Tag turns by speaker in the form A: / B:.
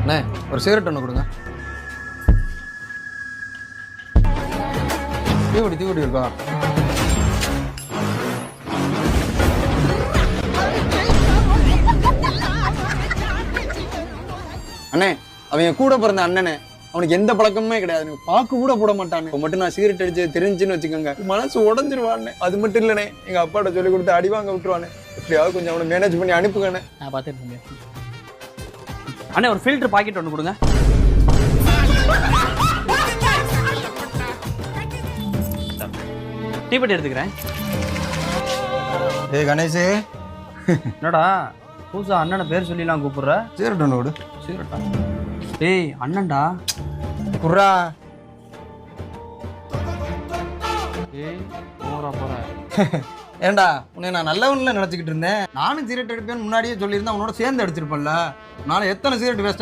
A: அண்ணே ஒரு சிகரெட் ஒன்று கொடுங்க. தீவடி இருக்கா? அண்ணே அவன் என் கூட பிறந்த அண்ணனே, அவனுக்கு எந்த பழக்கமே கிடையாது, பாக்கு கூட போட மாட்டானே. இப்போ மட்டும் நான் சிகரெட் அடிச்சு தெரிஞ்சுன்னு வச்சுக்கோங்க, மனசு உடஞ்சிருவானே. அது மட்டும் இல்லைண்ணே, எங்க அப்பாட்ட சொல்லி கொடுத்து அடி வாங்க விட்டுருவானே. எப்படியாவது கொஞ்சம் அவனை மேனேஜ் பண்ணி அனுப்புங்கண்ணே.
B: நான் பார்த்துட்டு அண்ணே ஒரு ஃபில்டர் பாக்கெட் ஒன்று கொடுங்க. டீப்பட்டி எடுத்துக்கிறேன்.
A: ஏய் கணேஷே,
B: என்னடா புதுசா அண்ணனை பேர் சொல்லிலாம் கூப்பிடுற?
A: சிகரெட் ஒன்று விடு.
B: சிகரெட்டா? ஏய் அண்ணன்டா.
A: குர்ரா.
B: ஏய் போறா போற.
A: ஏண்டா உன்னை நான் நல்லவன்ல நினச்சிக்கிட்டு இருந்தேன். நானும் சிகரெட் அடிப்பேன்னு முன்னாடியே சொல்லியிருந்தேன், உன்னோட சேர்ந்து அடிச்சிருப்பேன்ல. நானும் எத்தனை சிகரெட் வேஸ்ட்